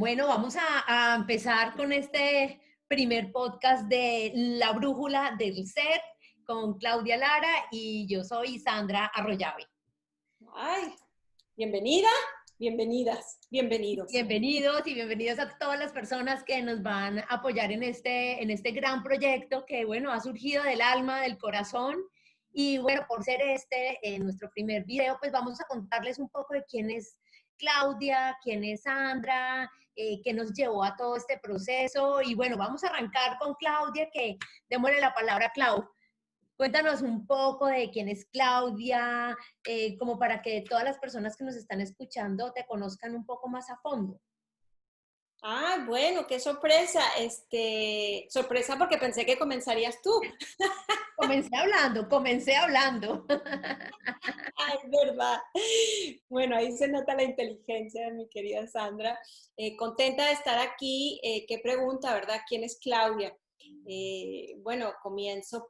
Bueno, vamos a empezar con este primer podcast de La Brújula del Ser con Claudia Lara y yo soy Sandra Arroyave. Ay, bienvenida, bienvenidas, bienvenidos. Bienvenidos y bienvenidos a todas las personas que nos van a apoyar en este gran proyecto que, bueno, ha surgido del alma, del corazón. Y bueno, por ser nuestro primer video, pues vamos a contarles un poco de quién es Claudia, quién es Sandra, qué nos llevó a todo este proceso. Y bueno, vamos a arrancar con Claudia, que démosle la palabra a Clau. Cuéntanos un poco de quién es Claudia, como para que todas las personas que nos están escuchando te conozcan un poco más a fondo. Ah, bueno, qué sorpresa. Sorpresa porque pensé que comenzarías tú. Comencé hablando. Ay, es verdad. Bueno, ahí se nota la inteligencia de mi querida Sandra. Contenta de estar aquí. Qué pregunta, ¿verdad? ¿Quién es Claudia? Bueno, comienzo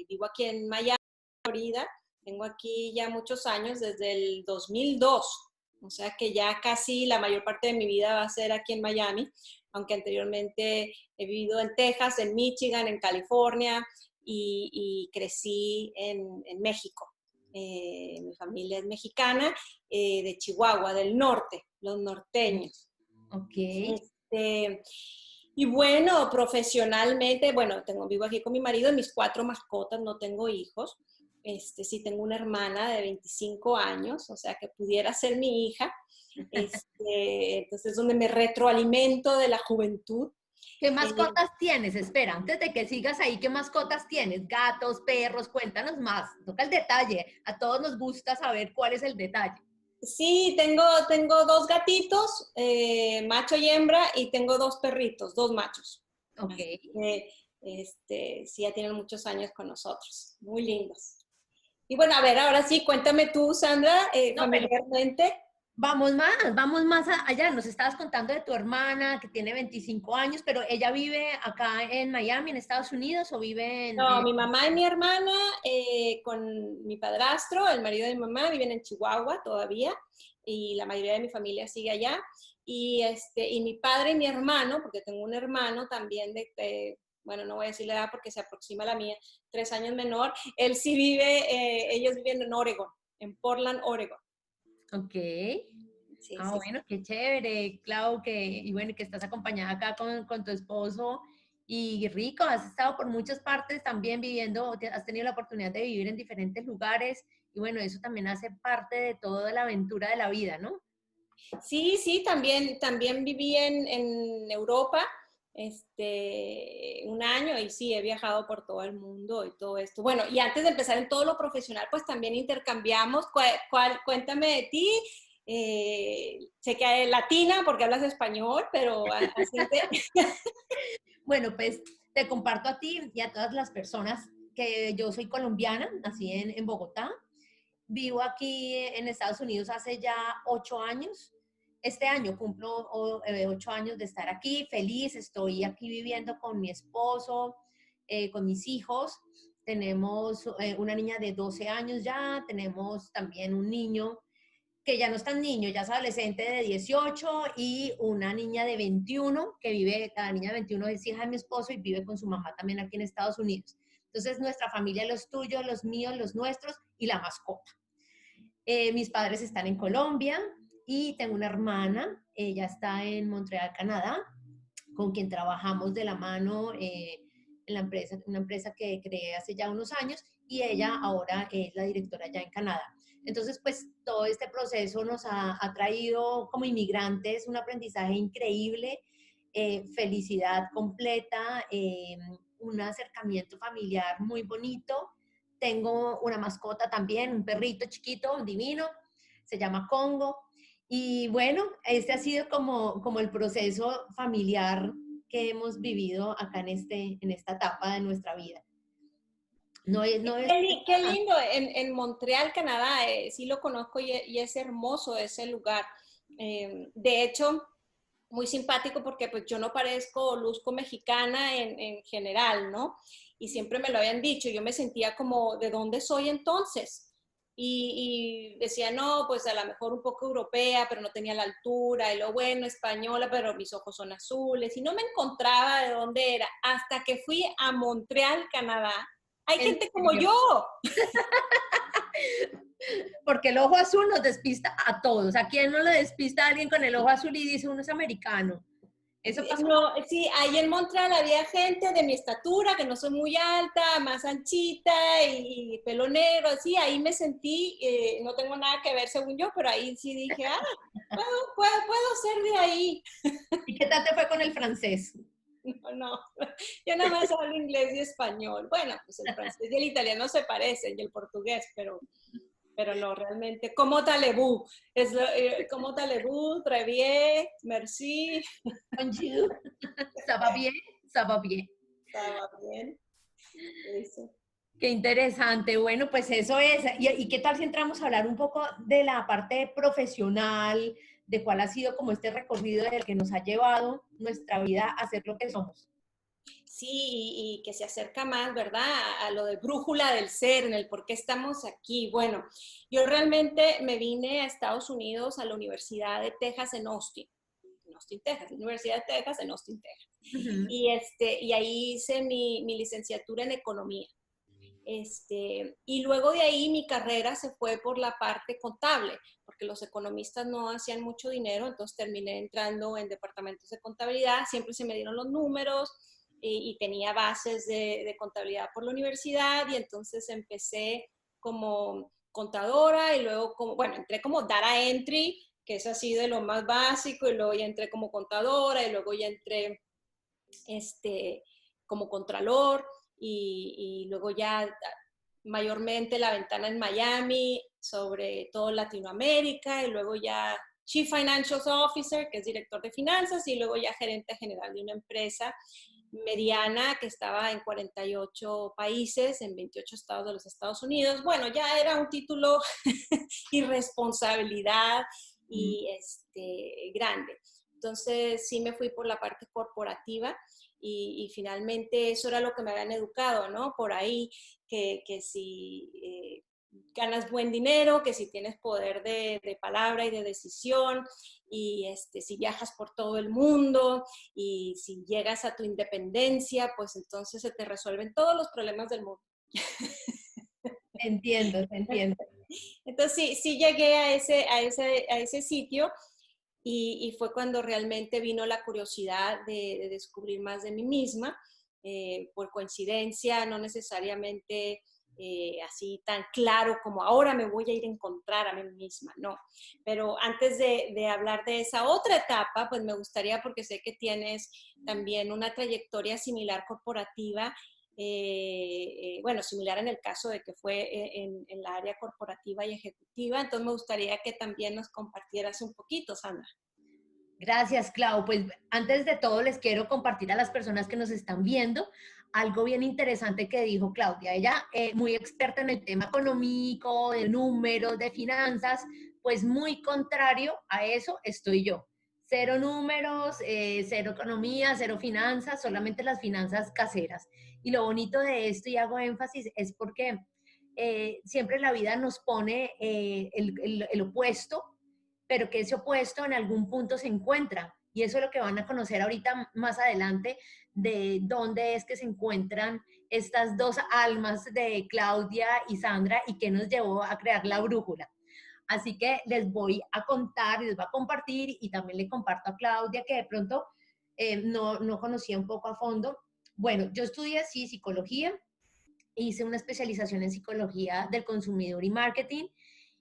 vivo aquí en Miami, Florida. Tengo aquí ya muchos años, desde el 2002. O sea que ya casi la mayor parte de mi vida va a ser aquí en Miami, aunque anteriormente he vivido en Texas, en Michigan, en California y crecí en México. Mi familia es mexicana, de Chihuahua, del norte, los norteños. Ok. Y bueno, profesionalmente, bueno, vivo aquí con mi marido y mis 4 mascotas, no tengo hijos. Sí tengo una hermana de 25 años, o sea que pudiera ser mi hija. Entonces, donde me retroalimento de la juventud. ¿Qué mascotas tienes? Espera, antes de que sigas ahí, ¿qué mascotas tienes? Gatos, perros, cuéntanos más. Toca el detalle. A todos nos gusta saber cuál es el detalle. Sí, tengo 2 gatitos, macho y hembra, y tengo 2 perritos, 2 machos. Ok. Así que, sí, ya tienen muchos años con nosotros, muy lindos. Y bueno, a ver, ahora sí, cuéntame tú, Sandra, No, pero familiarmente. vamos más allá. Nos estabas contando de tu hermana que tiene 25 años, pero ella vive acá en Miami, en Estados Unidos, o vive No, mi mamá y mi hermana, con mi padrastro, el marido de mi mamá, viven en Chihuahua todavía, y la mayoría de mi familia sigue allá. Y mi padre y mi hermano, porque tengo un hermano también bueno, no voy a decir la edad porque se aproxima a la mía, 3 años menor, él sí ellos viven en Oregon, en Portland, Oregon. Ok. Sí, Ah, sí, sí. bueno, qué chévere, Clau, y bueno, que estás acompañada acá con tu esposo y rico, has estado por muchas partes también viviendo, has tenido la oportunidad de vivir en diferentes lugares y bueno, eso también hace parte de toda la aventura de la vida, ¿no? Sí, sí, también viví en Europa, 1 año, y sí, he viajado por todo el mundo y todo esto. Bueno, y antes de empezar en todo lo profesional, pues también intercambiamos. Cuéntame de ti. Sé que eres latina porque hablas español, pero así Bueno, pues te comparto a ti y a todas las personas que yo soy colombiana, nací en Bogotá, vivo aquí en Estados Unidos hace ya 8 años. Este año cumplo 8 años de estar aquí, feliz, estoy aquí viviendo con mi esposo, con mis hijos. Tenemos una niña de 12 años ya, tenemos también un niño que ya no es tan niño, ya es adolescente de 18 y una niña de 21 que vive, la niña de 21 es hija de mi esposo y vive con su mamá también aquí en Estados Unidos. Entonces, nuestra familia, los tuyos, los míos, los nuestros y la mascota. Mis padres están en Colombia y tengo una hermana, ella está en Montreal, Canadá, con quien trabajamos de la mano en la empresa, una empresa que creé hace ya unos años y ella ahora es la directora ya en Canadá. Entonces, pues todo este proceso nos ha traído como inmigrantes un aprendizaje increíble, felicidad completa, un acercamiento familiar muy bonito. Tengo una mascota también, un perrito chiquito, divino, se llama Congo. Y bueno, este ha sido como el proceso familiar que hemos vivido acá en esta etapa de nuestra vida. No es. Qué lindo, en Montreal, Canadá, sí lo conozco y es hermoso ese lugar. De hecho, muy simpático porque pues yo no parezco o luzco mexicana en general, ¿no? Y siempre me lo habían dicho, yo me sentía como, ¿de dónde soy entonces? y decía, no, pues a lo mejor un poco europea, pero no tenía la altura, y lo bueno, española, pero mis ojos son azules, y no me encontraba de dónde era, hasta que fui a Montreal, Canadá. Hay ¿En gente como serio? yo. Porque el ojo azul nos despista a todos. ¿A quién no le despista a alguien con el ojo azul y dice uno es americano? ¿Eso pasó? No, sí, ahí en Montreal había gente de mi estatura, que no soy muy alta, más anchita y pelo negro, así, ahí me sentí, no tengo nada que ver según yo, pero ahí sí dije, puedo ser de ahí. ¿Y qué tal te fue con el francés? No, yo nada más hablo inglés y español. Bueno, pues el francés y el italiano se parecen, y el portugués, pero no, realmente. Como talebú, como talebú, très bien, merci. Bonjour. Ça va bien? Ça va bien. Estaba bien. Eso. Qué interesante. Bueno, pues eso es. ¿Y qué tal si entramos a hablar un poco de la parte profesional, de cuál ha sido como este recorrido del que nos ha llevado nuestra vida a ser lo que somos? Sí, y que se acerca más, ¿verdad? A lo de brújula del ser, en el por qué estamos aquí. Bueno, yo realmente me vine a Estados Unidos, a la Universidad de Texas en Austin, Texas, Universidad de Texas en Austin, Texas. Ujú. Y ahí hice mi licenciatura en economía. Y luego de ahí mi carrera se fue por la parte contable, porque los economistas no hacían mucho dinero, entonces terminé entrando en departamentos de contabilidad, siempre se me dieron los números y tenía bases de contabilidad por la universidad y entonces empecé como contadora y luego como, bueno, entré como data entry, que es así de lo más básico y luego ya entré como contadora y luego ya entré como contralor y luego ya mayormente la ventana en Miami, sobre todo Latinoamérica, y luego ya Chief Financial Officer, que es director de finanzas, y luego ya gerente general de una empresa mediana que estaba en 48 países, en 28 estados de los Estados Unidos. Bueno, ya era un título y responsabilidad y grande. Entonces sí me fui por la parte corporativa y finalmente eso era lo que me habían educado, ¿no? Por ahí, que si ganas buen dinero, que si tienes poder de palabra y de decisión, y si viajas por todo el mundo, y si llegas a tu independencia, pues entonces se te resuelven todos los problemas del mundo. Entiendo, te entiendo. Entonces sí llegué a ese sitio y fue cuando realmente vino la curiosidad de descubrir más de mí misma. Por coincidencia, no necesariamente así tan claro como ahora me voy a ir a encontrar a mí misma, no. Pero antes de hablar de esa otra etapa, pues me gustaría, porque sé que tienes también una trayectoria similar corporativa, bueno, similar en el caso de que fue en la área corporativa y ejecutiva, entonces me gustaría que también nos compartieras un poquito, Sandra. Gracias, Clau. Pues antes de todo les quiero compartir a las personas que nos están viendo algo bien interesante que dijo Claudia. Ella, muy experta en el tema económico, de números, de finanzas, pues muy contrario a eso estoy yo. Cero números, cero economía, cero finanzas, solamente las finanzas caseras. Y lo bonito de esto, y hago énfasis, es porque siempre la vida nos pone el opuesto, pero que ese opuesto en algún punto se encuentra. Y eso es lo que van a conocer ahorita más adelante, de dónde es que se encuentran estas dos almas de Claudia y Sandra y qué nos llevó a crear la brújula. Así que les voy a contar y les voy a compartir y también le comparto a Claudia que de pronto no conocía un poco a fondo. Bueno, yo estudié sí psicología, hice una especialización en psicología del consumidor y marketing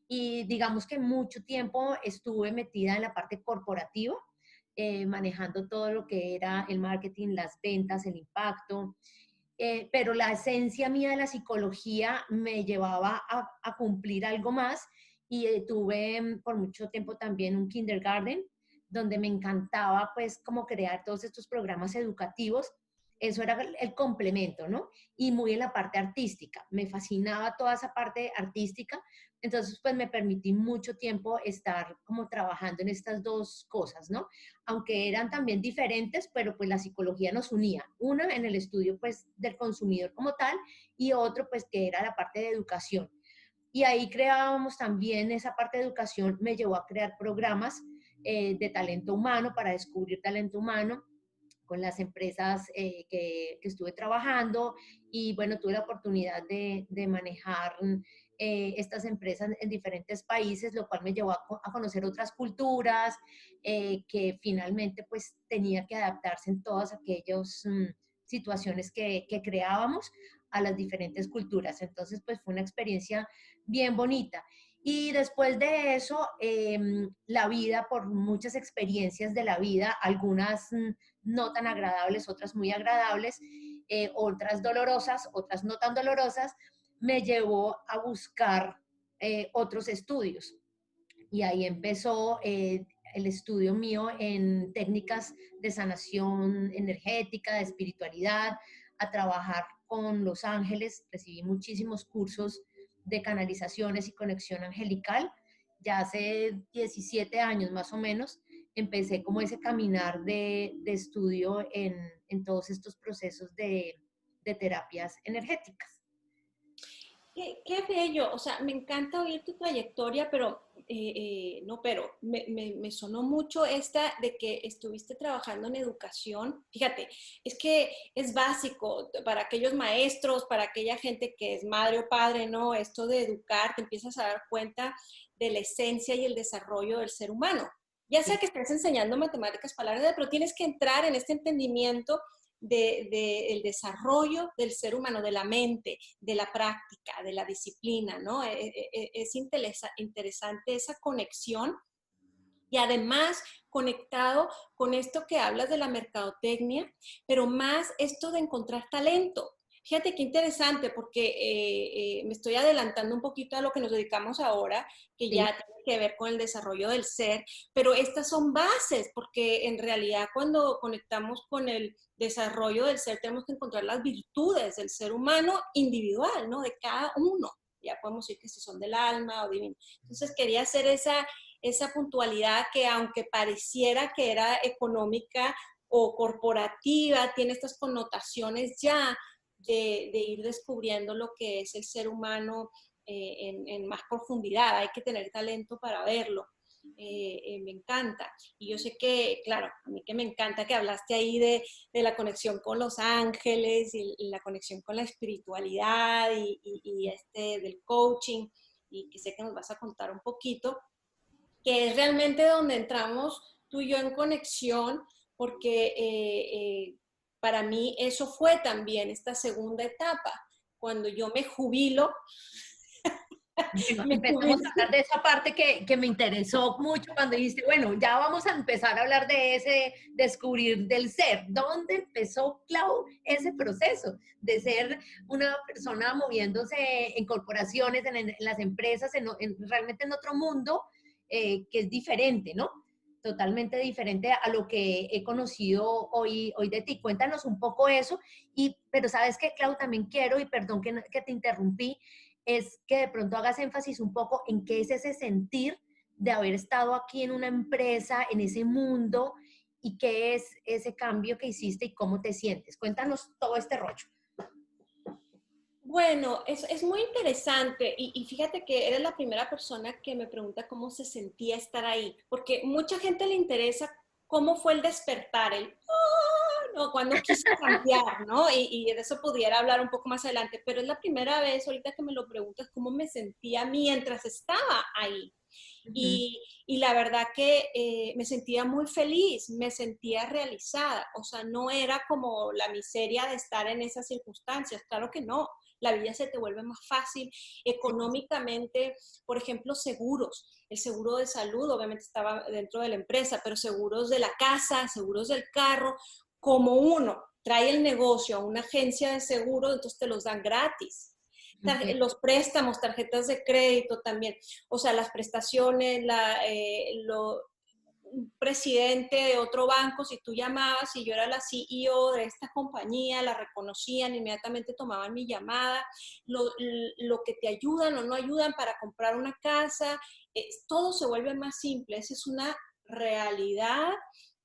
y digamos que mucho tiempo estuve metida en la parte corporativa, manejando todo lo que era el marketing, las ventas, el impacto, pero la esencia mía de la psicología me llevaba a cumplir algo más y tuve por mucho tiempo también un kindergarten donde me encantaba pues como crear todos estos programas educativos. Eso era el complemento, ¿no? Y muy en la parte artística. Me fascinaba toda esa parte artística. Entonces, pues me permití mucho tiempo estar como trabajando en estas dos cosas, ¿no? Aunque eran también diferentes, pero pues la psicología nos unía. Una en el estudio pues del consumidor como tal y otro pues que era la parte de educación. Y ahí creábamos también esa parte de educación, me llevó a crear programas de talento humano para descubrir talento humano con las empresas que estuve trabajando y bueno, tuve la oportunidad de manejar estas empresas en diferentes países, lo cual me llevó a conocer otras culturas que finalmente pues tenía que adaptarse en todas aquellas situaciones que creábamos a las diferentes culturas. Entonces pues fue una experiencia bien bonita. Y después de eso, la vida, por muchas experiencias de la vida, algunas no tan agradables, otras muy agradables, otras dolorosas, otras no tan dolorosas, me llevó a buscar otros estudios. Y ahí empezó el estudio mío en técnicas de sanación energética, de espiritualidad, a trabajar con los ángeles. Recibí muchísimos cursos de canalizaciones y conexión angelical. Ya hace 17 años más o menos empecé como ese caminar de estudio en todos estos procesos de terapias energéticas. Qué bello, o sea, me encanta oír tu trayectoria, pero no, pero me sonó mucho esta de que estuviste trabajando en educación. Fíjate, es que es básico para aquellos maestros, para aquella gente que es madre o padre, ¿no? Esto de educar, te empiezas a dar cuenta de la esencia y el desarrollo del ser humano. Ya sea que estés enseñando matemáticas para la vida, pero tienes que entrar en este entendimiento del desarrollo del ser humano, de la mente, de la práctica, de la disciplina, ¿no? Es interesante esa conexión y además conectado con esto que hablas de la mercadotecnia, pero más esto de encontrar talento. Fíjate qué interesante, porque me estoy adelantando un poquito a lo que nos dedicamos ahora, que Sí. ya tiene que ver con el desarrollo del ser, pero estas son bases, porque en realidad cuando conectamos con el desarrollo del ser, tenemos que encontrar las virtudes del ser humano individual, ¿no? De cada uno. Ya podemos decir que si son del alma o divino. Entonces quería hacer esa puntualidad que aunque pareciera que era económica o corporativa, tiene estas connotaciones ya de ir descubriendo lo que es el ser humano en más profundidad. Hay que tener talento para verlo. Me encanta. Y yo sé que, claro, a mí que me encanta que hablaste ahí de la conexión con los ángeles y la conexión con la espiritualidad y del coaching, y que sé que nos vas a contar un poquito, que es realmente donde entramos tú y yo en conexión, porque para mí eso fue también esta segunda etapa. Cuando yo me jubilo, Bueno, me empezamos jubilo. a hablar de esa parte que me interesó mucho cuando dijiste, bueno, ya vamos a empezar a hablar de ese descubrir del ser. ¿Dónde empezó, Clau, ese proceso de ser una persona moviéndose en corporaciones, en las empresas, realmente en otro mundo que es diferente, ¿no? Totalmente diferente a lo que he conocido hoy de ti. Cuéntanos un poco eso, pero sabes que, Clau, también quiero, y perdón que te interrumpí, es que de pronto hagas énfasis un poco en qué es ese sentir de haber estado aquí en una empresa, en ese mundo, y qué es ese cambio que hiciste y cómo te sientes. Cuéntanos todo este rollo. Bueno, es muy interesante y fíjate que eres la primera persona que me pregunta cómo se sentía estar ahí, porque mucha gente le interesa cómo fue el despertar, no, cuando quise cambiar, ¿no? Y de eso pudiera hablar un poco más adelante, pero es la primera vez ahorita que me lo preguntas cómo me sentía mientras estaba ahí. Uh -huh. Y la verdad que me sentía muy feliz, me sentía realizada, o sea, no era como la miseria de estar en esas circunstancias, claro que no, la vida se te vuelve más fácil económicamente, por ejemplo, seguros. El seguro de salud obviamente estaba dentro de la empresa, pero seguros de la casa, seguros del carro, como uno trae el negocio a una agencia de seguros, entonces te los dan gratis. Los préstamos, tarjetas de crédito también, o sea, las prestaciones, un presidente de otro banco, si tú llamabas y yo era la CEO de esta compañía, la reconocían, inmediatamente tomaban mi llamada, lo que te ayudan o no ayudan para comprar una casa, todo se vuelve más simple, esa es una realidad.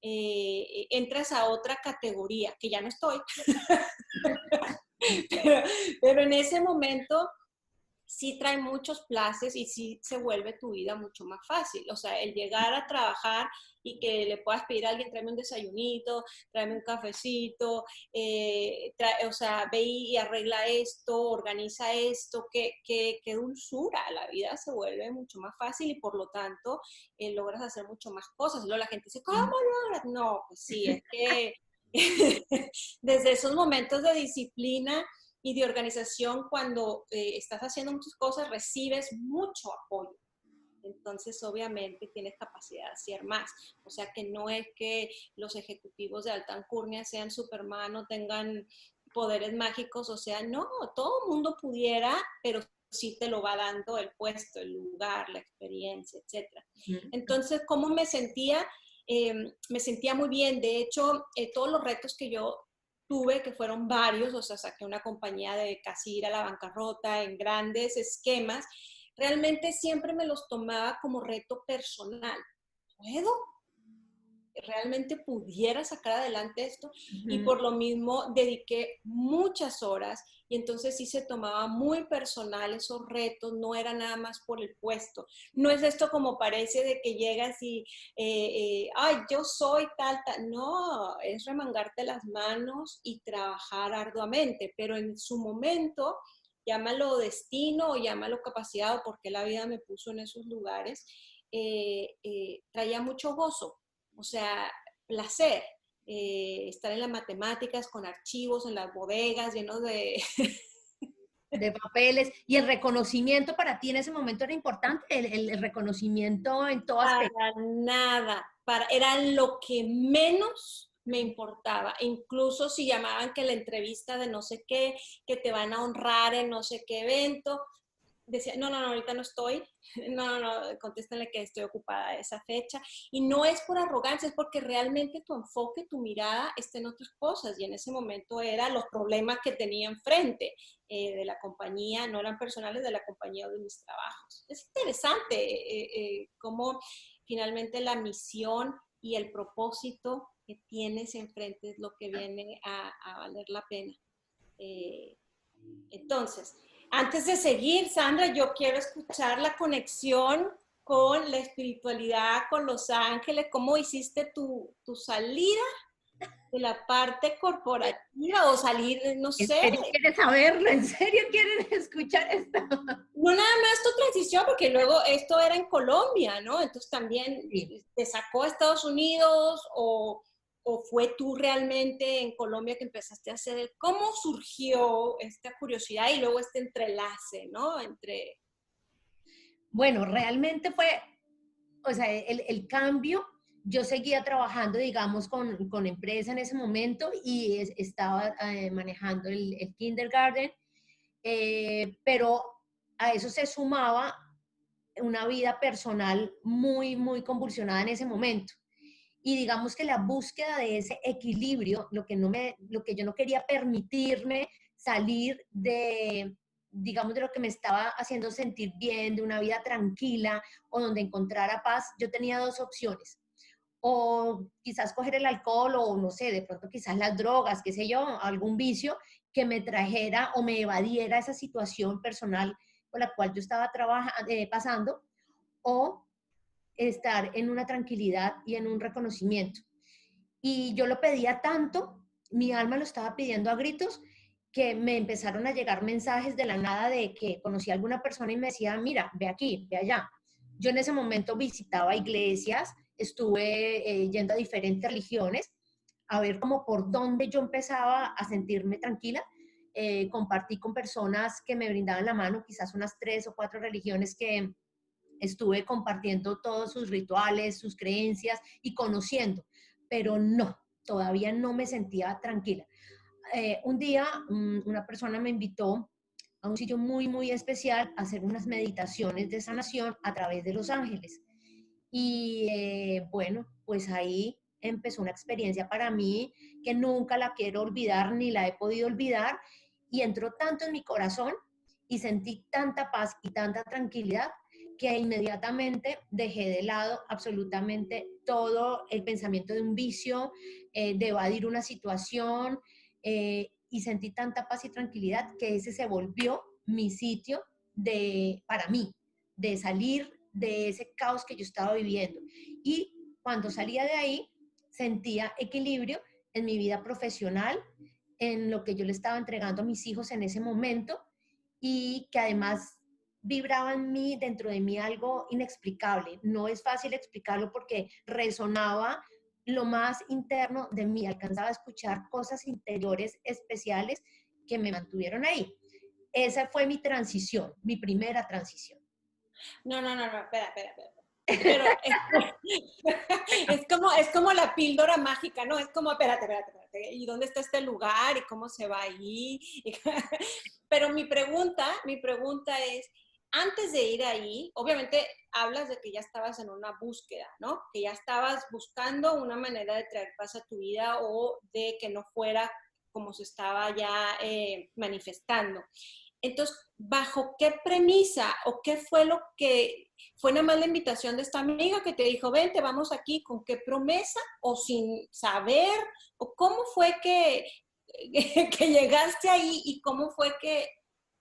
Entras a otra categoría, que ya no estoy, pero en ese momento sí trae muchos places y sí se vuelve tu vida mucho más fácil. O sea, el llegar a trabajar y que le puedas pedir a alguien, tráeme un desayunito, tráeme un cafecito, o sea, ve y arregla esto, organiza esto, qué dulzura, la vida se vuelve mucho más fácil y por lo tanto logras hacer mucho más cosas. Luego la gente dice, ¿cómo logras? No, pues sí, es que desde esos momentos de disciplina y de organización, cuando estás haciendo muchas cosas, recibes mucho apoyo. Entonces, obviamente, tienes capacidad de hacer más. O sea, que no es que los ejecutivos de alta alcurnia sean Superman o tengan poderes mágicos. O sea, no, todo el mundo pudiera, pero sí te lo va dando el puesto, el lugar, la experiencia, etc. Entonces, ¿cómo me sentía? Me sentía muy bien. De hecho, todos los retos que yo tuve, que fueron varios, o sea, saqué una compañía de casi ir a la bancarrota en grandes esquemas, realmente siempre me los tomaba como reto personal. ¿Puedo? ¿Realmente pudiera sacar adelante esto? Y por lo mismo dediqué muchas horas y entonces sí se tomaba muy personal esos retos, no era nada más por el puesto. No es esto como parece de que llegas y, ay, yo soy tal, tal. No, es remangarte las manos y trabajar arduamente, pero en su momento, llámalo destino o llámalo capacidad o porque la vida me puso en esos lugares, traía mucho gozo. O sea, placer, estar en las matemáticas, con archivos, en las bodegas, llenos de... de papeles. Y el reconocimiento para ti en ese momento era importante, el reconocimiento en todo aspecto. Para nada, era lo que menos me importaba. Incluso si llamaban que la entrevista de no sé qué, que te van a honrar en no sé qué evento, decía, no, ahorita no estoy, no, contéstenle que estoy ocupada esa fecha. Y no es por arrogancia, es porque realmente tu enfoque, tu mirada está en otras cosas. Y en ese momento eran los problemas que tenía enfrente de la compañía, no eran personales de la compañía o de mis trabajos. Es interesante cómo finalmente la misión y el propósito que tienes enfrente es lo que viene a valer la pena. Entonces, antes de seguir, Sandra, yo quiero escuchar la conexión con la espiritualidad, con los ángeles, cómo hiciste tu salida de la parte corporativa o salir, no ¿En sé. serio quieres saberlo? ¿En serio quieren escuchar esto? No nada más tu transición, porque luego esto era en Colombia, ¿no? Entonces también Sí. te sacó a Estados Unidos o fue tú realmente en Colombia que empezaste a hacer, ¿cómo surgió esta curiosidad y luego este entrelace, ¿no? Entre... Bueno, realmente fue, o sea, el cambio, yo seguía trabajando, digamos, con empresa en ese momento y estaba manejando el kindergarten, pero a eso se sumaba una vida personal muy, muy convulsionada en ese momento. Y digamos que la búsqueda de ese equilibrio, lo que yo no quería permitirme salir de, digamos, de lo que me estaba haciendo sentir bien, de una vida tranquila o donde encontrara paz, yo tenía dos opciones. O quizás coger el alcohol o no sé, de pronto quizás las drogas, qué sé yo, algún vicio que me trajera o me evadiera esa situación personal con la cual yo estaba pasando, o estar en una tranquilidad y en un reconocimiento. Y yo lo pedía tanto, mi alma lo estaba pidiendo a gritos, que me empezaron a llegar mensajes de la nada de que conocí a alguna persona y me decía, mira, ve aquí, ve allá. Yo en ese momento visitaba iglesias, estuve yendo a diferentes religiones, a ver cómo por dónde yo empezaba a sentirme tranquila. Compartí con personas que me brindaban la mano, quizás unas 3 o 4 religiones que estuve compartiendo todos sus rituales, sus creencias y conociendo, pero no, todavía no me sentía tranquila. Un día una persona me invitó a un sitio muy, muy especial a hacer unas meditaciones de sanación a través de los ángeles. Y bueno, pues ahí empezó una experiencia para mí que nunca la quiero olvidar ni la he podido olvidar y entró tanto en mi corazón y sentí tanta paz y tanta tranquilidad que inmediatamente dejé de lado absolutamente todo el pensamiento de un vicio, de evadir una situación, y sentí tanta paz y tranquilidad que ese se volvió mi sitio para mí, de salir de ese caos que yo estaba viviendo. Y cuando salía de ahí, sentía equilibrio en mi vida profesional, en lo que yo le estaba entregando a mis hijos en ese momento, y que además vibraba en mí, dentro de mí, algo inexplicable. No es fácil explicarlo porque resonaba lo más interno de mí, alcanzaba a escuchar cosas interiores especiales que me mantuvieron ahí. Esa fue mi transición, mi primera transición. No, no, no, no, espera. Pero es como la píldora mágica, ¿no? Es como, espérate, ¿y dónde está este lugar? ¿Y cómo se va ahí? Pero mi pregunta es, antes de ir ahí, obviamente hablas de que ya estabas en una búsqueda, ¿no? Que ya estabas buscando una manera de traer paz a tu vida o de que no fuera como se estaba ya manifestando. Entonces, ¿bajo qué premisa o qué fue lo que fue nada más la invitación de esta amiga que te dijo, vente, vamos aquí, con qué promesa o sin saber? ¿O cómo fue que, que llegaste ahí y cómo fue que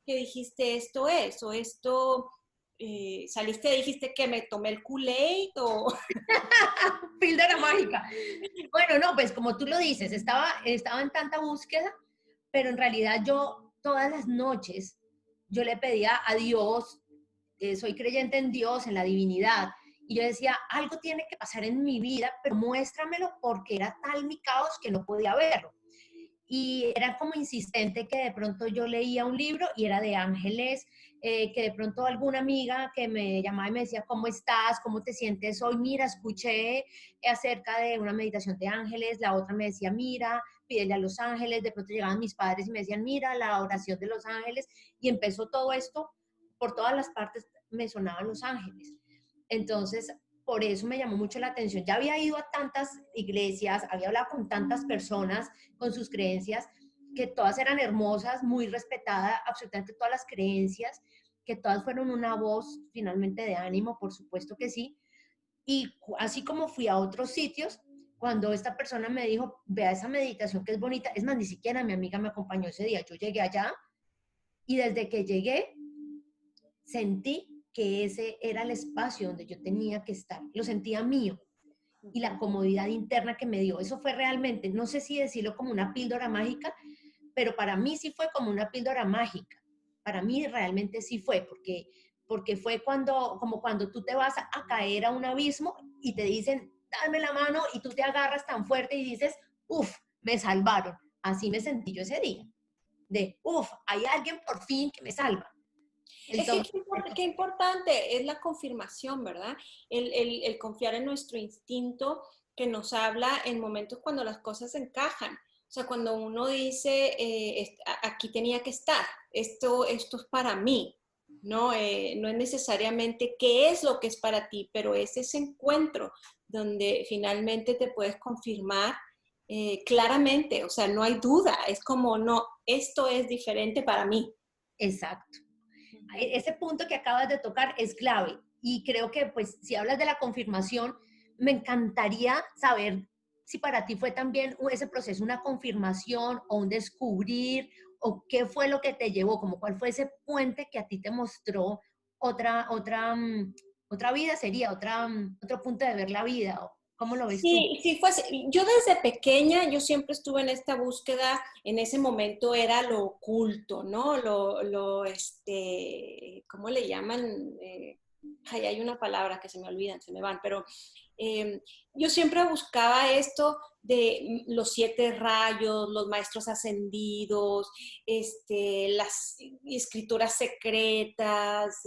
dijiste esto es? ¿O esto saliste y dijiste que me tomé el Kool-Aid? ¿O Píldora mágica. Bueno, no, pues como tú lo dices, estaba en tanta búsqueda, pero en realidad yo todas las noches yo le pedía a Dios, soy creyente en Dios, en la divinidad, y yo decía, algo tiene que pasar en mi vida, pero muéstramelo porque era tal mi caos que no podía verlo. Y era como insistente que de pronto yo leía un libro y era de ángeles, que de pronto alguna amiga que me llamaba y me decía, ¿cómo estás? ¿Cómo te sientes hoy? Mira, escuché acerca de una meditación de ángeles, la otra me decía, mira, pídele a los ángeles, de pronto llegaban mis padres y me decían, mira, la oración de los ángeles, y empezó todo esto, por todas las partes me sonaban los ángeles. Entonces, por eso me llamó mucho la atención. Ya había ido a tantas iglesias, había hablado con tantas personas con sus creencias, que todas eran hermosas, muy respetadas, absolutamente todas las creencias, que todas fueron una voz finalmente de ánimo, por supuesto que sí. Y así como fui a otros sitios, cuando esta persona me dijo, vea esa meditación que es bonita, es más, ni siquiera mi amiga me acompañó ese día, yo llegué allá y desde que llegué sentí que ese era el espacio donde yo tenía que estar, lo sentía mío, y la comodidad interna que me dio. Eso fue realmente, no sé si decirlo como una píldora mágica, pero para mí sí fue como una píldora mágica. Para mí realmente sí fue, porque fue como cuando tú te vas a caer a un abismo y te dicen, dame la mano, y tú te agarras tan fuerte y dices, uff, me salvaron. Así me sentí yo ese día, de, uff, hay alguien por fin que me salva. Es que Entonces, qué importante es la confirmación, ¿verdad? El confiar en nuestro instinto que nos habla en momentos cuando las cosas encajan. O sea, cuando uno dice, aquí tenía que estar, esto es para mí, ¿no? No es necesariamente qué es lo que es para ti, pero es ese encuentro donde finalmente te puedes confirmar claramente, o sea, no hay duda, es como, no, esto es diferente para mí. exacto. Ese punto que acabas de tocar es clave, y creo que pues si hablas de la confirmación, me encantaría saber si para ti fue también ese proceso una confirmación o un descubrir, o qué fue lo que te llevó, como cuál fue ese puente que a ti te mostró otra vida, sería otro punto de ver la vida. ¿O cómo lo ves tú? Sí, sí, fue así. Yo desde pequeña, yo siempre estuve en esta búsqueda, en ese momento era lo oculto, ¿no? ¿Cómo le llaman? Ay, hay una palabra que se me olvidan, se me van, pero eh, yo siempre buscaba esto de los 7 rayos, los maestros ascendidos, las escrituras secretas,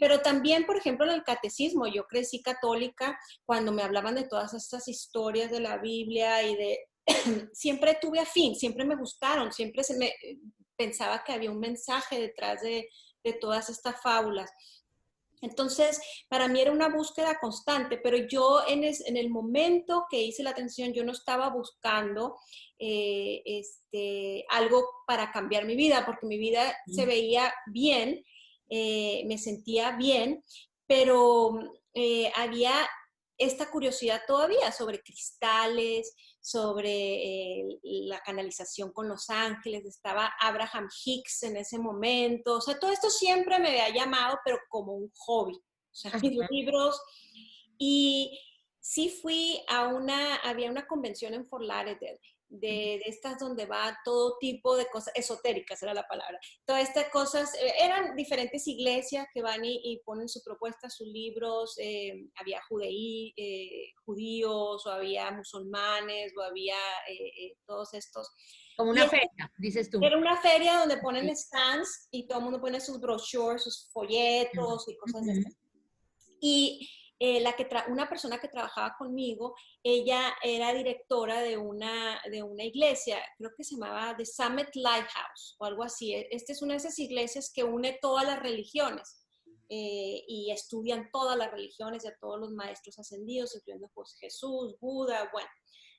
pero también, por ejemplo, en el catecismo, yo crecí católica cuando me hablaban de todas estas historias de la Biblia y siempre tuve afín, siempre me gustaron, siempre pensaba que había un mensaje detrás de todas estas fábulas. Entonces, para mí era una búsqueda constante, pero yo en el momento que hice la atención, yo no estaba buscando algo para cambiar mi vida, porque mi vida se veía bien, me sentía bien, pero había esta curiosidad todavía sobre cristales, sobre la canalización con los ángeles. Estaba Abraham Hicks en ese momento. O sea, todo esto siempre me había llamado, pero como un hobby. O sea, mis libros. Y sí fui había una convención en Fort Lauderdale, de estas donde va todo tipo de cosas, esotéricas era la palabra. Todas estas cosas, eran diferentes iglesias que van y ponen su propuesta, sus libros, había judíos, o había musulmanes, o había todos estos. Como una feria, dices tú. Era una feria donde ponen stands y todo el mundo pone sus brochures, sus folletos y cosas de estas. Y una persona que trabajaba conmigo, ella era directora de una iglesia, creo que se llamaba The Summit Lighthouse o algo así. Esta es una de esas iglesias que une todas las religiones y estudian todas las religiones y a todos los maestros ascendidos, incluyendo pues, Jesús, Buda, bueno.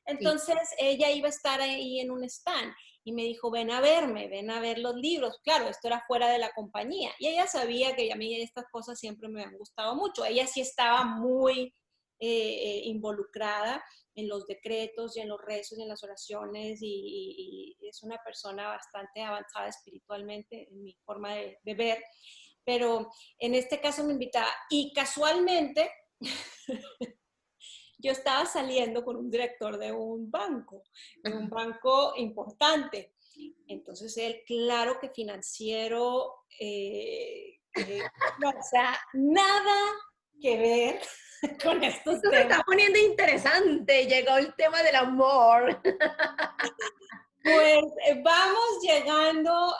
Entonces ella iba a estar ahí en un stand y me dijo, ven a verme, ven a ver los libros. Claro, esto era fuera de la compañía. Y ella sabía que a mí estas cosas siempre me han gustado mucho. Ella sí estaba muy involucrada en los decretos y en los rezos y en las oraciones y es una persona bastante avanzada espiritualmente en mi forma de ver. Pero en este caso me invitaba y casualmente yo estaba saliendo con un director de un banco importante. Entonces él, claro que financiero, no, o sea, nada que ver con estos Esto se temas. está poniendo interesante, llegó el tema del amor. Pues vamos llegando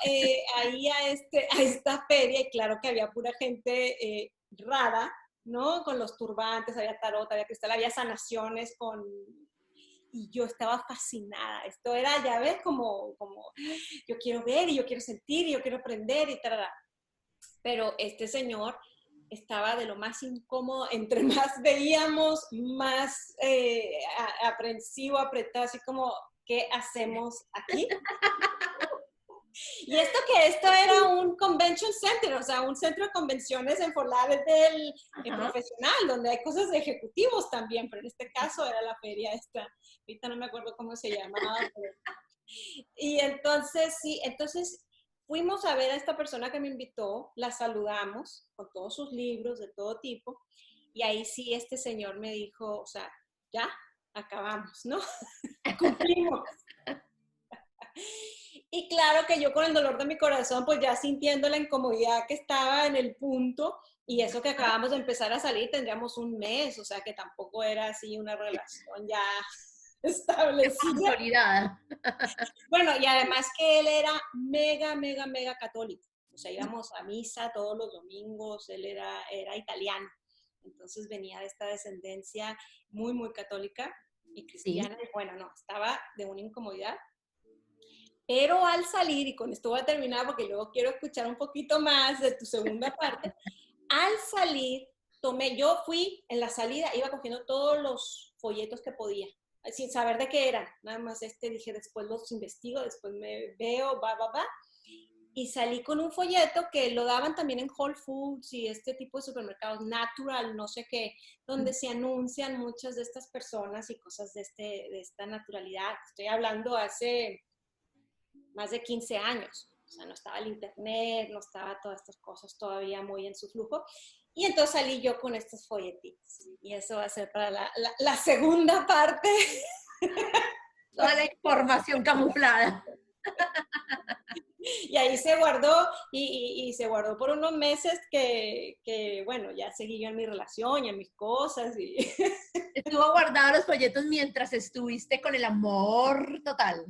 ahí a esta feria y claro que había pura gente rara, ¿no? Con los turbantes, había tarot, había cristal, había sanaciones y yo estaba fascinada. Esto era, ya ves, como yo quiero ver y yo quiero sentir y yo quiero aprender y tal. Pero este señor estaba de lo más incómodo, entre más veíamos, más aprensivo, apretado, así como, ¿qué hacemos aquí? Y esto era un convention center, o sea, un centro de convenciones en Fort Lauderdale profesional, donde hay cosas de ejecutivos también, pero en este caso era la feria esta, ahorita no me acuerdo cómo se llamaba. Pero... Y entonces, sí, entonces fuimos a ver a esta persona que me invitó, la saludamos con todos sus libros de todo tipo, y ahí sí este señor me dijo, o sea, ya, acabamos, ¿no? Cumplimos. Y claro que yo con el dolor de mi corazón, pues ya sintiendo la incomodidad que estaba en el punto, y eso que acabamos de empezar a salir, tendríamos un mes, o sea que tampoco era así una relación ya establecida. Consolidada. Bueno, y además que él era mega, mega, mega católico. O sea, íbamos a misa todos los domingos, él era italiano. Entonces venía de esta descendencia muy, muy católica y cristiana. Sí. Bueno, no, estaba de una incomodidad. Pero al salir, y con esto voy a terminar porque luego quiero escuchar un poquito más de tu segunda parte, al salir, yo fui en la salida, iba cogiendo todos los folletos que podía, sin saber de qué eran, nada más dije, después los investigo, después me veo, y salí con un folleto que lo daban también en Whole Foods y este tipo de supermercados, Natural, no sé qué, donde se anuncian muchas de estas personas y cosas de esta naturalidad. Estoy hablando hace más de 15 años. O sea, no estaba el internet, no estaba todas estas cosas todavía muy en su flujo. Y entonces salí yo con estos folletitos. Y eso va a ser para la segunda parte. Toda la información camuflada. Y ahí se guardó, y se guardó por unos meses que, bueno, ya seguí yo en mi relación y en mis cosas. Y... Estuvo guardado los folletos mientras estuviste con el amor total.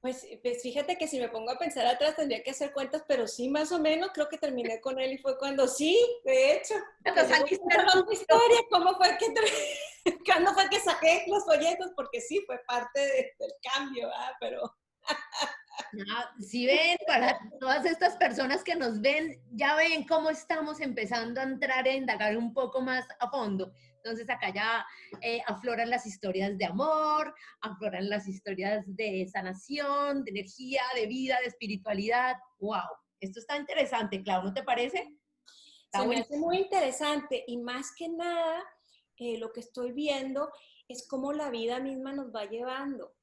Pues fíjate que si me pongo a pensar atrás tendría que hacer cuentas, pero sí, más o menos, creo que terminé con él y fue cuando sí, de hecho. Historia, ¿cómo fue cuándo fue que saqué los folletos? Porque sí, fue parte del cambio, ¿verdad? Pero... Si ven, para todas estas personas que nos ven, ya ven cómo estamos empezando a entrar a indagar un poco más a fondo. Entonces acá ya afloran las historias de amor, afloran las historias de sanación, de energía, de vida, de espiritualidad. ¡Wow! Esto está interesante, Clau, ¿no te parece? Está Se me hace muy buenísimo. interesante y más que nada lo que estoy viendo es cómo la vida misma nos va llevando.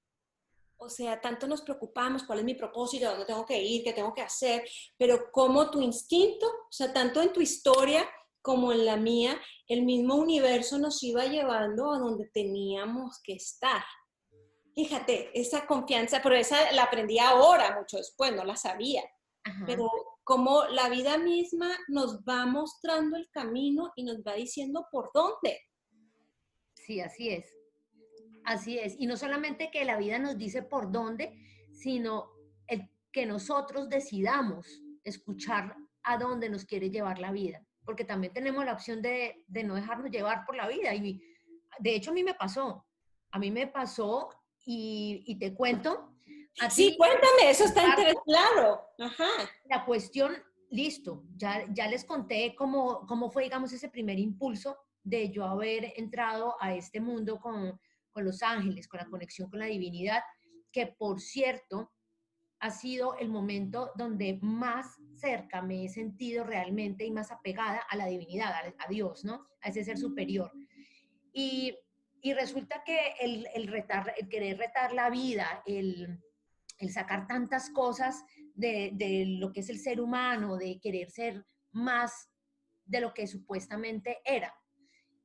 O sea, tanto nos preocupamos, cuál es mi propósito, dónde tengo que ir, qué tengo que hacer, pero como tu instinto, o sea, tanto en tu historia como en la mía, el mismo universo nos iba llevando a donde teníamos que estar. Fíjate, esa confianza, pero esa la aprendí ahora, mucho después, no la sabía, Ajá. pero como la vida misma nos va mostrando el camino y nos va diciendo por dónde. Sí, así es. Así es. Y no solamente que la vida nos dice por dónde, sino el que nosotros decidamos escuchar a dónde nos quiere llevar la vida. Porque también tenemos la opción de no dejarnos llevar por la vida. Y de hecho a mí me pasó. A mí me pasó y te cuento, a Sí, ti, cuéntame, eso mi está parte, interesante, claro. Ajá. la cuestión, listo, ya les conté cómo fue, digamos, ese primer impulso de yo haber entrado a este mundo con los ángeles, con la conexión con la divinidad, que por cierto ha sido el momento donde más cerca me he sentido realmente y más apegada a la divinidad, a Dios, ¿no? A ese ser superior. Y, y resulta que el querer retar la vida, el sacar tantas cosas de lo que es el ser humano, de querer ser más de lo que supuestamente era,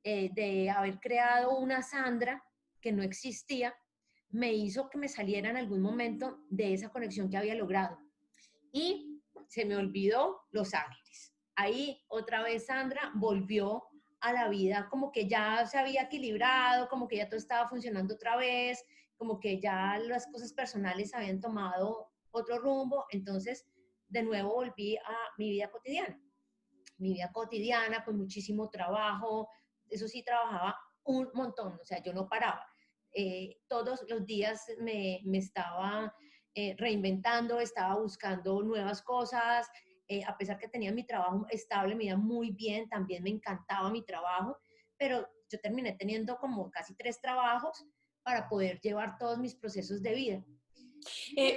de haber creado una Sandra que no existía, me hizo que me saliera en algún momento de esa conexión que había logrado. Y se me olvidó Los Ángeles. Ahí otra vez Sandra volvió a la vida, como que ya se había equilibrado, como que ya todo estaba funcionando otra vez, como que ya las cosas personales habían tomado otro rumbo, entonces de nuevo volví a mi vida cotidiana con muchísimo trabajo, eso sí, trabajaba un montón, o sea, yo no paraba. Todos los días me estaba reinventando, estaba buscando nuevas cosas, a pesar que tenía mi trabajo estable, me iba muy bien, también me encantaba mi trabajo, pero yo terminé teniendo como casi 3 trabajos para poder llevar todos mis procesos de vida.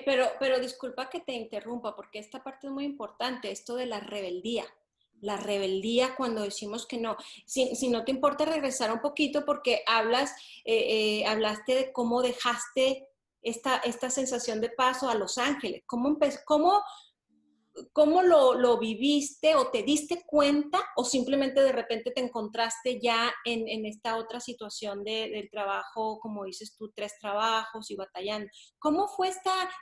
Pero disculpa que te interrumpa, porque esta parte es muy importante, esto de la rebeldía. La rebeldía cuando decimos que no. Si no te importa regresar un poquito, porque hablaste de cómo dejaste esta sensación de paso a Los Ángeles. ¿Cómo lo viviste o te diste cuenta o simplemente de repente te encontraste ya en esta otra situación del trabajo, como dices tú, 3 trabajos y batallando? ¿Cómo fue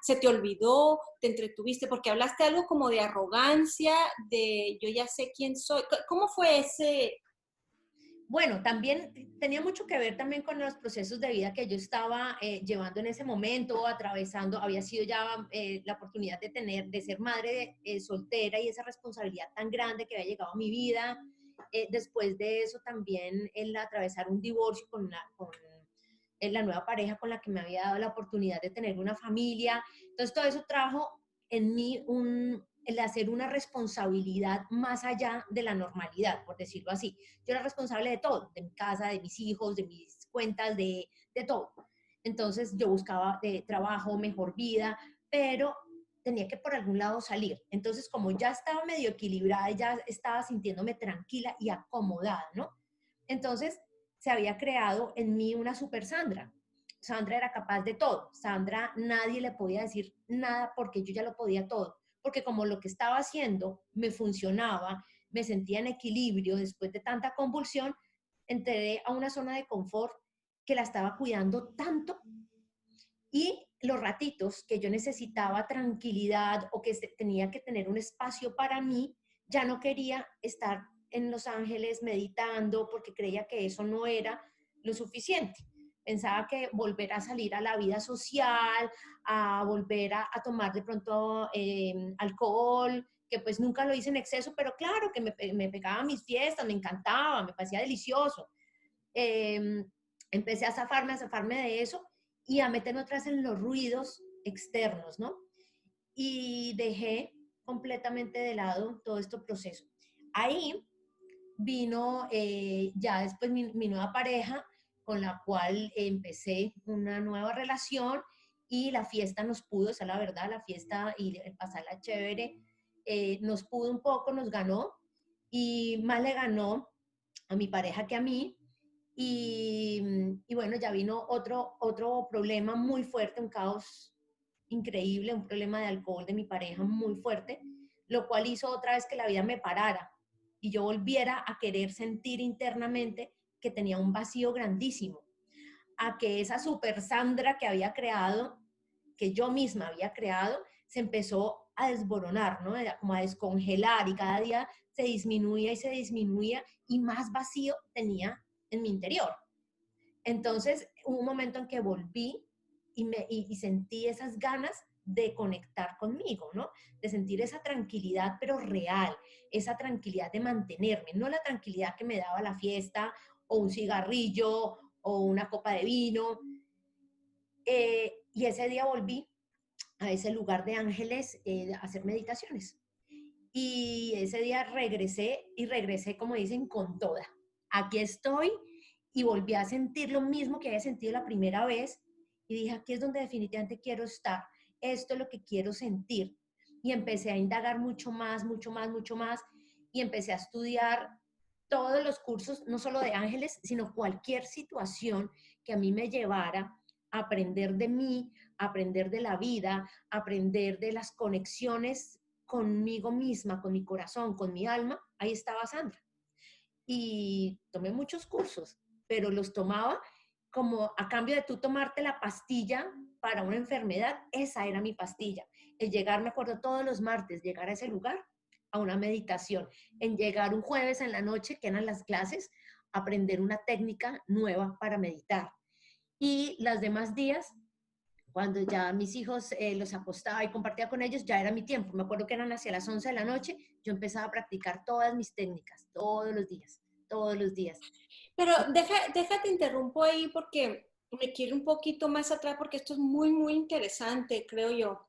se te olvidó, te entretuviste? Porque hablaste algo como de arrogancia, de yo ya sé quién soy. ¿Cómo fue ese? Bueno, también tenía mucho que ver también con los procesos de vida que yo estaba llevando en ese momento, atravesando, había sido ya la oportunidad de de ser madre soltera y esa responsabilidad tan grande que había llegado a mi vida. Después de eso también el atravesar un divorcio con la nueva pareja con la que me había dado la oportunidad de tener una familia. Entonces todo eso trajo en mí el hacer una responsabilidad más allá de la normalidad, por decirlo así. Yo era responsable de todo, de mi casa, de mis hijos, de mis cuentas, de todo. Entonces yo buscaba de trabajo, mejor vida, pero tenía que por algún lado salir. Entonces como ya estaba medio equilibrada, ya estaba sintiéndome tranquila y acomodada, ¿no? Entonces se había creado en mí una super Sandra. Sandra era capaz de todo. Sandra nadie le podía decir nada porque yo ya lo podía todo. Porque como lo que estaba haciendo me funcionaba, me sentía en equilibrio después de tanta convulsión, entré a una zona de confort que la estaba cuidando tanto y los ratitos que yo necesitaba tranquilidad o que tenía que tener un espacio para mí, ya no quería estar en Los Ángeles meditando porque creía que eso no era lo suficiente. Pensaba que volver a salir a la vida social, a volver a tomar de pronto alcohol, que pues nunca lo hice en exceso, pero claro que me pegaba a mis fiestas, me encantaba, me parecía delicioso. Eh, Empecé a zafarme de eso y a meterme otra vez en los ruidos externos, ¿no? Y dejé completamente de lado todo este proceso. Ahí vino ya después mi nueva pareja, con la cual empecé una nueva relación y la fiesta nos pudo, esa es la verdad, la fiesta y el pasarla chévere, nos pudo un poco, nos ganó y más le ganó a mi pareja que a mí. Y bueno, ya vino otro problema muy fuerte, un caos increíble, un problema de alcohol de mi pareja muy fuerte, lo cual hizo otra vez que la vida me parara y yo volviera a querer sentir internamente que tenía un vacío grandísimo, a que esa super Sandra que había creado, que yo misma había creado, se empezó a desboronar, ¿no? Era como a descongelar y cada día se disminuía y más vacío tenía en mi interior. Entonces, hubo un momento en que volví y sentí esas ganas de conectar conmigo, ¿no? De sentir esa tranquilidad, pero real, esa tranquilidad de mantenerme, no la tranquilidad que me daba la fiesta o un cigarrillo o una copa de vino. Y ese día volví a ese lugar de ángeles a hacer meditaciones. Y ese día regresé y regresé, como dicen, con toda. Aquí estoy y volví a sentir lo mismo que había sentido la primera vez y dije, aquí es donde definitivamente quiero estar. Esto es lo que quiero sentir. Y empecé a indagar mucho más, mucho más, mucho más y empecé a estudiar todos los cursos, no solo de ángeles, sino cualquier situación que a mí me llevara a aprender de mí, a aprender de la vida, a aprender de las conexiones conmigo misma, con mi corazón, con mi alma. Ahí estaba Sandra. Y tomé muchos cursos, pero los tomaba como a cambio de tú tomarte la pastilla para una enfermedad. Esa era mi pastilla. El llegar, me acuerdo, todos los martes, llegar a ese lugar, a una meditación, en llegar un jueves en la noche, que eran las clases, aprender una técnica nueva para meditar. Y los demás días, cuando ya mis hijos los acostaba y compartía con ellos, ya era mi tiempo. Me acuerdo que eran hacia las 11 de la noche, yo empezaba a practicar todas mis técnicas, todos los días, todos los días. Pero déjate interrumpo ahí porque me quiero un poquito más atrás porque esto es muy, muy interesante, creo yo.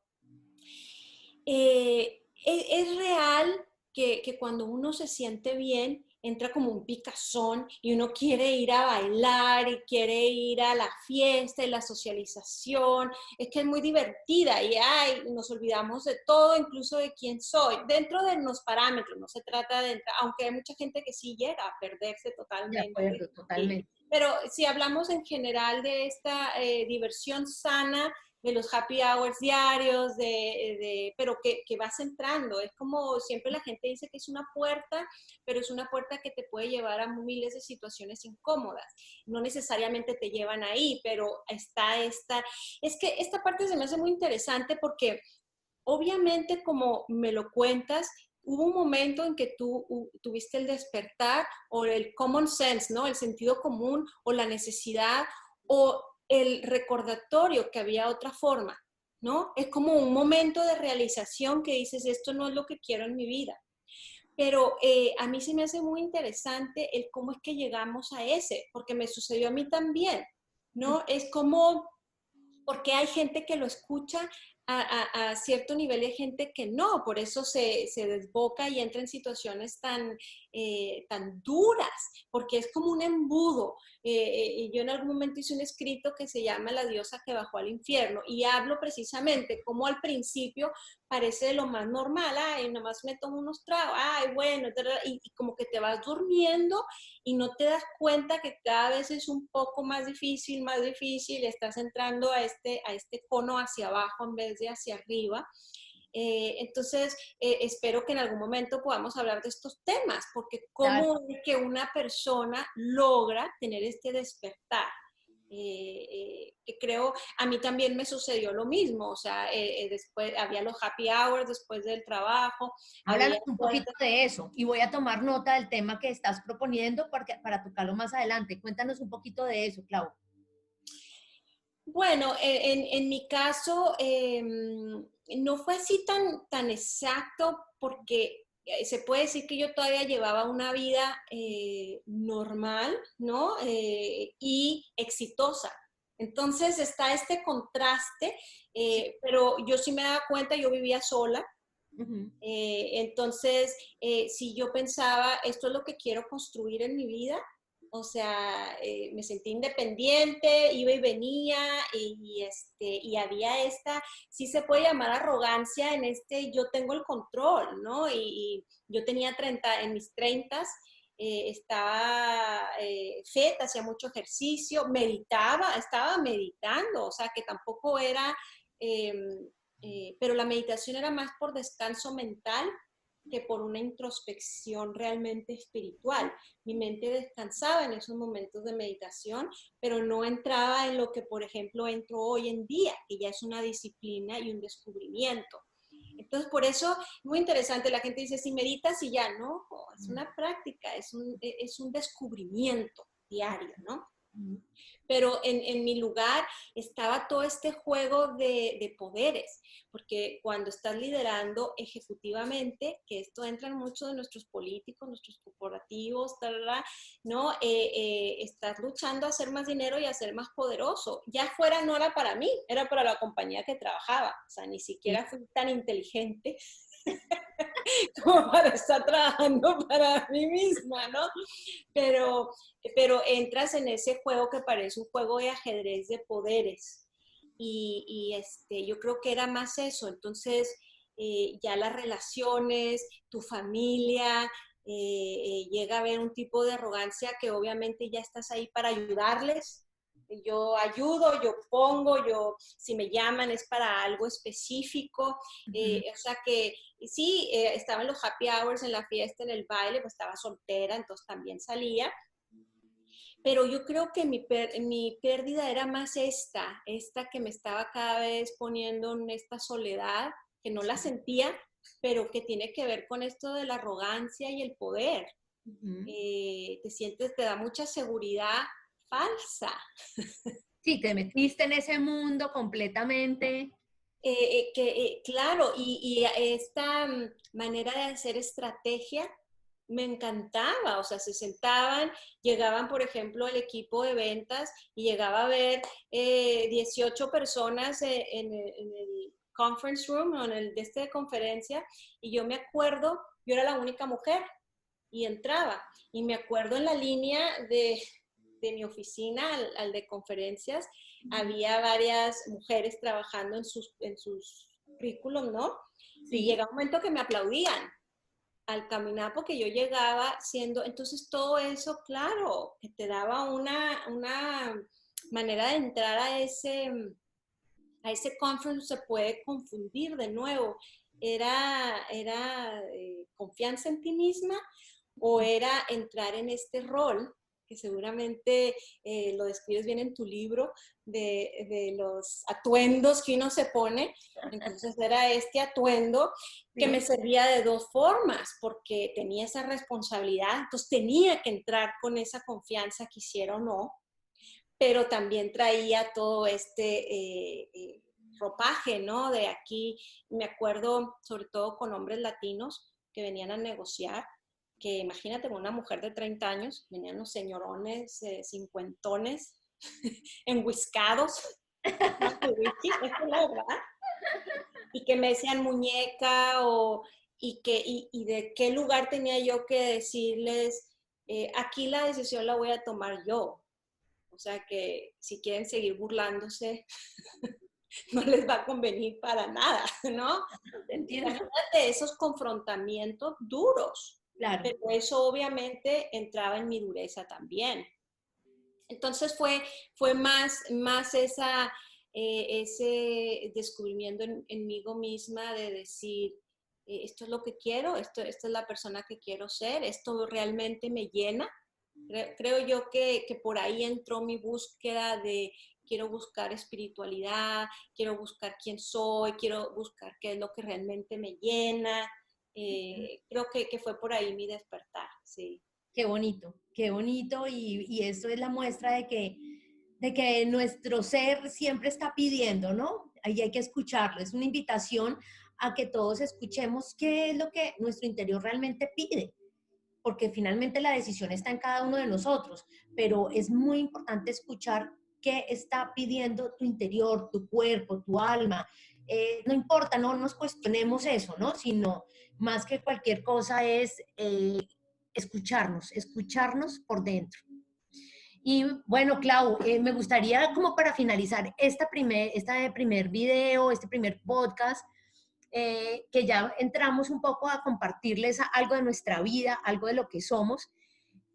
Es real que cuando uno se siente bien, entra como un picazón y uno quiere ir a bailar y quiere ir a la fiesta y la socialización. Es que es muy divertida y ay, nos olvidamos de todo, incluso de quién soy, dentro de los parámetros. No se trata de entrar, aunque hay mucha gente que sí llega a perderse De totalmente. acuerdo, totalmente. Pero si hablamos en general de esta diversión sana, de los happy hours diarios, pero que vas entrando. Es como siempre la gente dice que es una puerta, pero es una puerta que te puede llevar a miles de situaciones incómodas. No necesariamente te llevan ahí, pero está esta... Es que esta parte se me hace muy interesante porque obviamente como me lo cuentas, hubo un momento en que tú tuviste el despertar o el common sense, ¿no? El sentido común o la necesidad o el recordatorio que había otra forma, ¿no? Es como un momento de realización que dices, esto no es lo que quiero en mi vida. Pero a mí se me hace muy interesante el cómo es que llegamos a ese, porque me sucedió a mí también, ¿no? Es como, porque hay gente que lo escucha a cierto nivel y hay gente que no, por eso se desboca y entra en situaciones tan duras, porque es como un embudo. Yo en algún momento hice un escrito que se llama La diosa que bajó al infierno y hablo precisamente como al principio parece de lo más normal, ay, nomás me tomo unos tragos, ay, bueno, y como que te vas durmiendo y no te das cuenta que cada vez es un poco más difícil, estás entrando a este cono hacia abajo en vez de hacia arriba. Entonces, espero que en algún momento podamos hablar de estos temas, porque Claro. cómo es que una persona logra tener este despertar. Que creo, a mí también me sucedió lo mismo, o sea, después había los happy hours después del trabajo, Háblanos había un poquito de eso y voy a tomar nota del tema que estás proponiendo para tocarlo más adelante. Cuéntanos un poquito de eso, Clau. Bueno, en mi caso no fue así tan exacto porque se puede decir que yo todavía llevaba una vida normal, ¿no? Y exitosa. Entonces está este contraste, Sí. pero yo sí me daba cuenta, yo vivía sola. Ujú. Entonces, si yo pensaba, esto es lo que quiero construir en mi vida, O sea, me sentí independiente, iba y venía y había esta, sí se puede llamar arrogancia en yo tengo el control, ¿no? Y yo tenía 30, en mis 30, estaba fit, hacía mucho ejercicio, meditaba, estaba meditando, o sea, que tampoco era, eh, pero la meditación era más por descanso mental que por una introspección realmente espiritual. Mi mente descansaba en esos momentos de meditación, pero no entraba en lo que, por ejemplo, entro hoy en día, que ya es una disciplina y un descubrimiento. Entonces, por eso, muy interesante, la gente dice, si meditas y ya, no, es una práctica, es un descubrimiento diario, ¿no? Pero en mi lugar estaba todo este juego de poderes, porque cuando estás liderando ejecutivamente, que esto entra en muchos de nuestros políticos, nuestros corporativos, ¿no? Estás luchando a hacer más dinero y a ser más poderoso. Ya fuera no era para mí, era para la compañía que trabajaba, o sea, ni siquiera fui tan inteligente como para estar trabajando para mí misma, ¿no? Pero, pero entras en ese juego que parece un juego de ajedrez de poderes. Yo creo que era más eso. Entonces, ya las relaciones, tu familia, llega a haber un tipo de arrogancia que obviamente ya estás ahí para ayudarles. Yo ayudo, yo pongo, si me llaman es para algo específico. O sea que sí, estaba en los happy hours, en la fiesta, en el baile, pues estaba soltera, entonces también salía. Pero yo creo que mi pérdida era más esta que me estaba cada vez poniendo en esta soledad, que no la sentía, pero que tiene que ver con esto de la arrogancia y el poder. Te sientes, te da mucha seguridad falsa. Sí, te metiste en ese mundo completamente. Claro, y esta manera de hacer estrategia me encantaba, o sea, se sentaban, llegaban, por ejemplo, el equipo de ventas y llegaba a ver 18 personas en el conference room o en el de de conferencia y yo me acuerdo, yo era la única mujer y entraba y me acuerdo en la línea de mi oficina al de conferencias, había varias mujeres trabajando en sus currículum, ¿no? Sí. Y llega un momento que me aplaudían al caminar porque yo llegaba siendo, entonces todo eso, claro, que te daba una manera de entrar a ese conference, se puede confundir de nuevo. Era confianza en ti misma o era entrar en este rol que seguramente lo describes bien en tu libro, de los atuendos que uno se pone. Entonces era este atuendo que me servía de dos formas, porque tenía esa responsabilidad, entonces tenía que entrar con esa confianza, quisiera o no, pero también traía todo ropaje, ¿no? De aquí, me acuerdo sobre todo con hombres latinos que venían a negociar, que imagínate con una mujer de 30 años, venían los señorones, cincuentones, enwhiscados, es la verdad, y que me decían muñeca y de qué lugar tenía yo que decirles, aquí la decisión la voy a tomar yo. O sea que si quieren seguir burlándose, no les va a convenir para nada, ¿no? Imagínate esos confrontamientos duros. Claro. Pero eso obviamente entraba en mi dureza también. Entonces fue más ese descubrimiento en mí misma de decir, esto es lo que quiero, esta es la persona que quiero ser, esto realmente me llena. Creo yo que por ahí entró mi búsqueda de quiero buscar espiritualidad, quiero buscar quién soy, quiero buscar qué es lo que realmente me llena. Creo que fue por ahí mi despertar, sí. Qué bonito y eso es la muestra de que nuestro ser siempre está pidiendo, ¿no? Ahí hay que escucharlo, es una invitación a que todos escuchemos qué es lo que nuestro interior realmente pide, porque finalmente la decisión está en cada uno de nosotros, pero es muy importante escuchar qué está pidiendo tu interior, tu cuerpo, tu alma. No importa, no nos cuestionemos eso, ¿no? Sino más que cualquier cosa es escucharnos por dentro. Y bueno, Clau, me gustaría como para finalizar este primer video, este primer podcast, que ya entramos un poco a compartirles algo de nuestra vida, algo de lo que somos.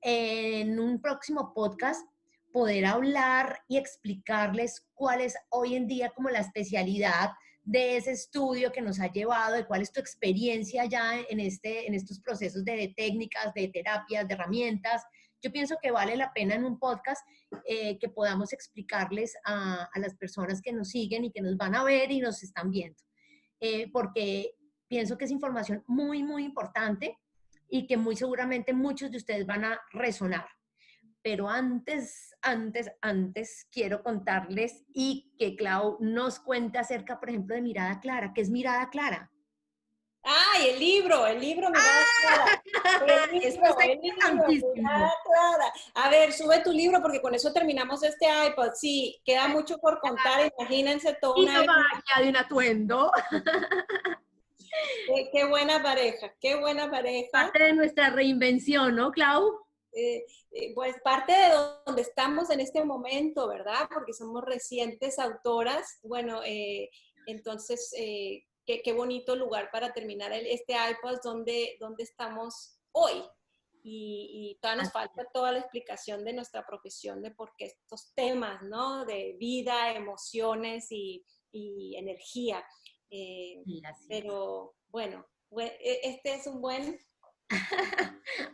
En un próximo podcast poder hablar y explicarles cuál es hoy en día como la especialidad de ese estudio que nos ha llevado, de cuál es tu experiencia ya en estos procesos de técnicas, de terapias, de herramientas. Yo pienso que vale la pena en un podcast que podamos explicarles a las personas que nos siguen y que nos van a ver y nos están viendo, porque pienso que es información muy, muy importante y que muy seguramente muchos de ustedes van a resonar. Pero antes quiero contarles y que Clau nos cuente acerca, por ejemplo, de Mirada Clara. ¿Qué es Mirada Clara? ¡Ay, el libro Mirada Clara! Eso está El libro, importantísimo. Mirada Clara. A ver, sube tu libro porque con eso terminamos este iPod. Sí, queda mucho por contar, imagínense toda Y una la vida. magia de un atuendo, Qué buena pareja, qué buena pareja. parte de nuestra reinvención, ¿no, Clau? Pues parte de donde estamos en este momento, ¿verdad? Porque somos recientes autoras. Bueno, entonces, qué bonito lugar para terminar este iPod donde estamos hoy. Y todavía nos falta toda la explicación de nuestra profesión, de por qué estos temas, ¿no? De vida, emociones y energía. Sí, así es. Pero bueno, este es un buen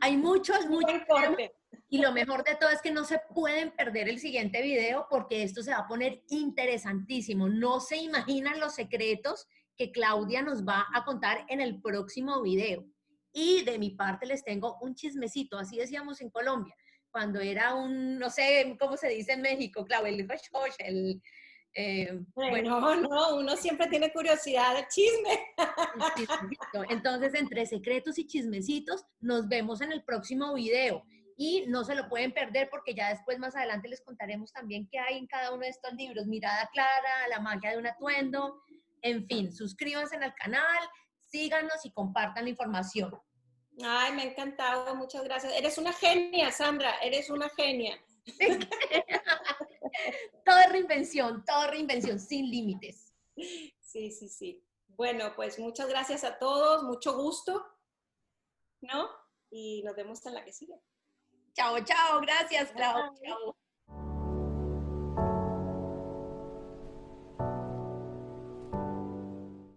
Hay muchos temas, corte. y lo mejor de todo es que no se pueden perder el siguiente video porque esto se va a poner interesantísimo. No se imaginan los secretos que Claudia nos va a contar en el próximo video. Y de mi parte les tengo un chismecito, así decíamos en Colombia, cuando era no sé cómo se dice en México, Claudia, bueno, No, uno siempre tiene curiosidad de chisme. el chismecito. Entonces, entre secretos y chismecitos, nos vemos en el próximo video. Y no se lo pueden perder porque ya después, más adelante, les contaremos también qué hay en cada uno de estos libros. Mirada Clara, La magia de un atuendo. En fin, suscríbanse al canal, síganos y compartan la información. Ay, me ha encantado, muchas gracias. Eres una genia, Sandra, eres una genia. Todo reinvención, sin límites. Sí, sí, sí. Bueno, pues muchas gracias a todos, mucho gusto, ¿no? Y nos vemos en la que sigue. Chao, chao, gracias, Clau. Bye. Chao.